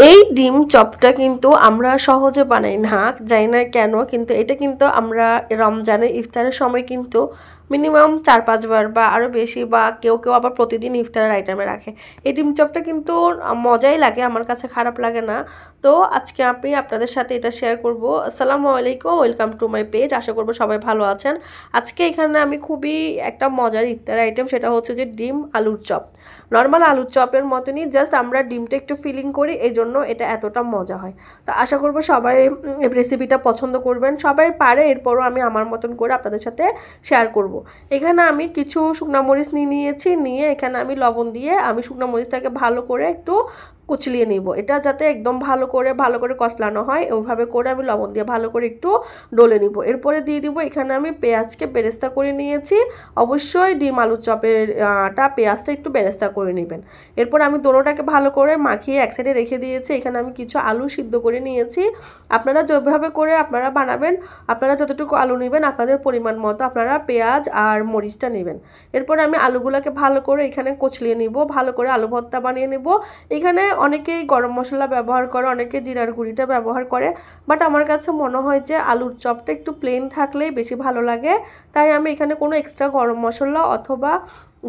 এই ডিম চপটা কিন্তু আমরা সহজে বানাই না, জানি না কেন, কিন্তু এটা কিন্তু আমরা রমজানে ইফতারের সময় কিন্তু মিনিমাম 4-5 বার বা আরও বেশি, বা কেউ কেউ আবার প্রতিদিন ইফতারের আইটেমে রাখে। এই ডিম চপটা কিন্তু মজাই লাগে, আমার কাছে খারাপ লাগে না। তো আজকে আমি আপনাদের সাথে এটা শেয়ার করব। আসসালামু আলাইকুম, ওয়েলকাম টু মাই পেজ। আশা করবো সবাই ভালো আছেন। আজকে এখানে আমি খুবই একটা মজার ইফতার আইটেম, সেটা হচ্ছে যে ডিম আলুর চপ। নর্মাল আলুর চপের মতনই, জাস্ট আমরা ডিমটা একটু ফিলিং করি, এই জন্য এটা এতটা মজা হয়। তো আশা করবো সবাই রেসিপিটা পছন্দ করবেন। সবাই পারে, এরপরও আমি আমার মতন করে আপনাদের সাথে শেয়ার করব। এখানে আমি কিছু শুকনো মরিচ নিয়েছি, নিয়ে এখানে আমি লবণ দিয়ে আমি শুকনো মরিচটাকে ভালো করে একটু কুচলিয়ে নিব। এটা যাতে একদম ভালো করে কষলানো হয়, ওইভাবে করে আমি লবণ দিয়ে ভালো করে একটু ডলে নিব। এরপরে দিয়ে দিব এখানে আমি পেঁয়াজকে বেরেস্তা করে নিয়েছি। অবশ্যই ডিম আলুর চপের পেঁয়াজটা একটু বেরেস্তা করে নেবেন। এরপর আমি দোনোটাকে ভালো করে মাখিয়ে এক সাইডে রেখে দিয়েছি। এখানে আমি কিছু আলু সিদ্ধ করে নিয়েছি। আপনারা যেভাবে করে আপনারা বানাবেন, আপনারা যতটুকু আলু নেবেন আপনাদের পরিমাণ মতো আপনারা পেঁয়াজ আর মরিচটা নেবেন। এরপর আমি আলুগুলোকে ভালো করে এখানে কচলিয়ে নিব, ভালো করে আলু ভর্তা বানিয়ে নেব। এখানে অনেকেই গরম মশলা ব্যবহার করে, অনেকে জিরার গুঁড়িটা ব্যবহার করে, বাট আমার কাছে মনে হয় যে আলুর চপটা একটু প্লেন থাকলেই বেশি ভালো লাগে। তাই আমি এখানে কোনো এক্সট্রা গরম মশলা অথবা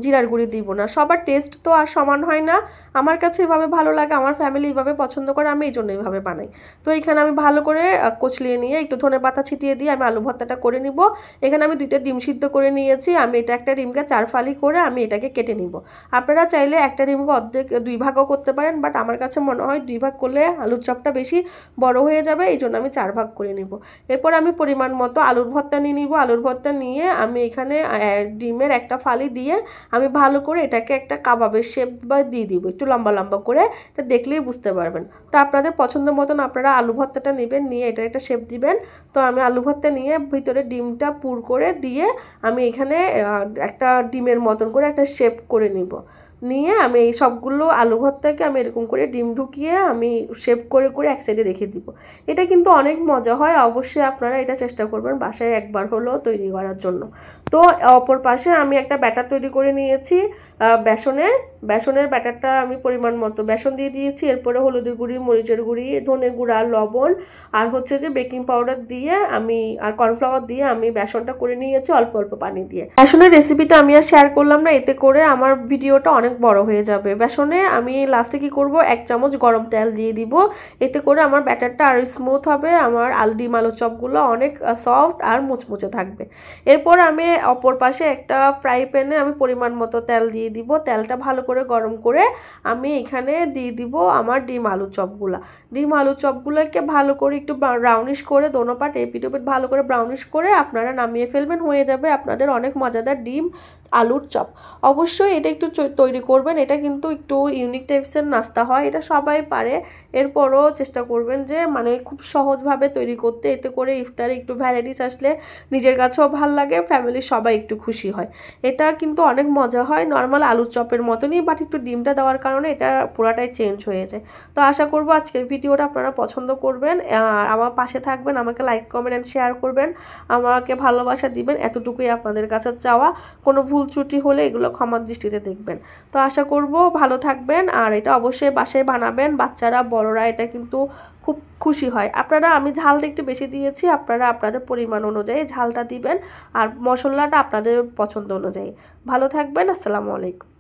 জিরার গুঁড়ি দিব না। সবার টেস্ট তো আর সমান হয় না, আমার কাছে এভাবে ভালো লাগে, আমার ফ্যামিলি এইভাবে পছন্দ করে, আমি এই জন্য এইভাবে বানাই। তো এখানে আমি ভালো করে কচলিয়ে নিয়ে একটু ধনেপাতা ছিটিয়ে দিয়ে আমি আলু ভর্তাটা করে নিব। এখানে আমি 2টা ডিম সিদ্ধ করে নিয়েছি। আমি এটা একটা ডিমকে 4 ফালি করে আমি এটাকে কেটে নিব। আপনারা চাইলে একটা ডিমকে অর্ধেক 2 ভাগও করতে পারেন, বাট আমার কাছে মনে হয় 2 ভাগ করলে আলুর চপটা বেশি বড় হয়ে যাবে, এই জন্য আমি 4 ভাগ করে নিব। এরপর আমি পরিমাণ মতো আলুর ভর্তা নিয়ে নিব। আলুর ভর্তা নিয়ে আমি এখানে ডিমের একটা ফালি দিয়ে আমি ভালো করে এটাকে একটা কাবাবের শেপ দিয়ে দিব, একটু লম্বা লম্বা করে। এটা দেখলেই বুঝতে পারবেন। তো আপনাদের পছন্দ মতন আপনারা আলু ভর্তাটা নেবেন, নিয়ে এটার একটা শেপ দিবেন। তো আমি আলু ভর্তা নিয়ে ভিতরে ডিমটা পুর করে দিয়ে আমি এখানে একটা ডিমের মতন করে একটা শেপ করে নিব। নিয়ে আমি এই সবগুলো আলু ভর্তাকে আমি এরকম করে ডিম ঢুকিয়ে আমি শেপ করে করে এক সাইডে রেখে দিব। এটা কিন্তু অনেক মজা হয়, অবশ্যই আপনারা এটা চেষ্টা করবেন বাসায় একবার হলেও তৈরি করার জন্য। তো অপর পাশে আমি একটা ব্যাটার তৈরি করে নিয়েছি বেসনের ব্যাটারটা আমি পরিমাণ মতো বেসন দিয়ে দিয়েছি। এরপরে হলুদের গুঁড়ি, মরিচের গুঁড়ি, ধনে গুঁড়া, লবণ আর হচ্ছে যে বেকিং পাউডার দিয়ে আমি আর কর্নফ্লাওয়ার দিয়ে আমি বেসনটা করে নিয়েছি অল্প অল্প পানি দিয়ে। বেসনের রেসিপিটা আমি আর শেয়ার করলাম না, এতে করে আমার ভিডিওটা অনেক বড় হয়ে যাবে। বেসনে আমি লাস্টে কি করব, 1 চামচ গরম তেল দিয়ে দিব। এতে করে আমার ব্যাটারটা আরও স্মুথ হবে, আমার ডিম আলুর চপগুলো অনেক সফট আর মুচমুচে থাকবে। এরপর আমি অপর পাশে একটা ফ্রাই প্যানে আমি পরিমাণ মতো তেল দিয়ে দিব। তেলটা ভালো করে গরম করে আমি এখানে দিয়ে দিব আমার ডিম আলু চপগুলোকে ভালো করে একটু ব্রাউনিশ করে, দোনো পাট এপিট ওপিট ভালো করে ব্রাউনিশ করে আপনারা নামিয়ে ফেলবেন। হয়ে যাবে আপনাদের অনেক মজাদার ডিম আলুর চপ। অবশ্যই এটা একটু তৈরি করবেন, এটা কিন্তু একটু ইউনিক টাইপসের নাস্তা হয়, এটা সবাই পারে। এরপরও চেষ্টা করবেন যে মানে খুব সহজভাবে তৈরি করতে, এতে করে ইফতারে একটু ভ্যারাইটিস আসলে নিজের কাছেও ভাল লাগে, ফ্যামিলির সবাই একটু খুশি হয়। এটা কিন্তু অনেক মজা হয়, নর্মাল আলুর চপের মতনই, বাট একটু ডিমটা দেওয়ার কারণে এটা পুরাটাই চেঞ্জ হয়ে যায়। তো আশা করবো আজকের ভিডিওটা আপনারা পছন্দ করবেন, আর আমার পাশে থাকবেন, আমাকে লাইক কমেন্ট অ্যান্ড শেয়ার করবেন, আমাকে ভালোবাসা দিবেন, এতটুকুই আপনাদের কাছে চাওয়া। কোনো ভুল ত্রুটি হলে এগুলো ক্ষমার দৃষ্টিতে দেখবেন। তো আশা করব ভালো থাকবেন, আর এটা অবশ্যই বাসায় বানাবেন, বাচ্চারা বড়রা এটা কিন্তু খুব খুশি হয়। আমি ঝালটা একটু বেশি দিয়েছি, আপনারা আপনাদের পরিমাণ অনুযায়ী ঝালটা দিবেন, আর মশলাটা আপনাদের পছন্দ অনুযায়ী। ভালো থাকবেন, আসসালামু আলাইকুম।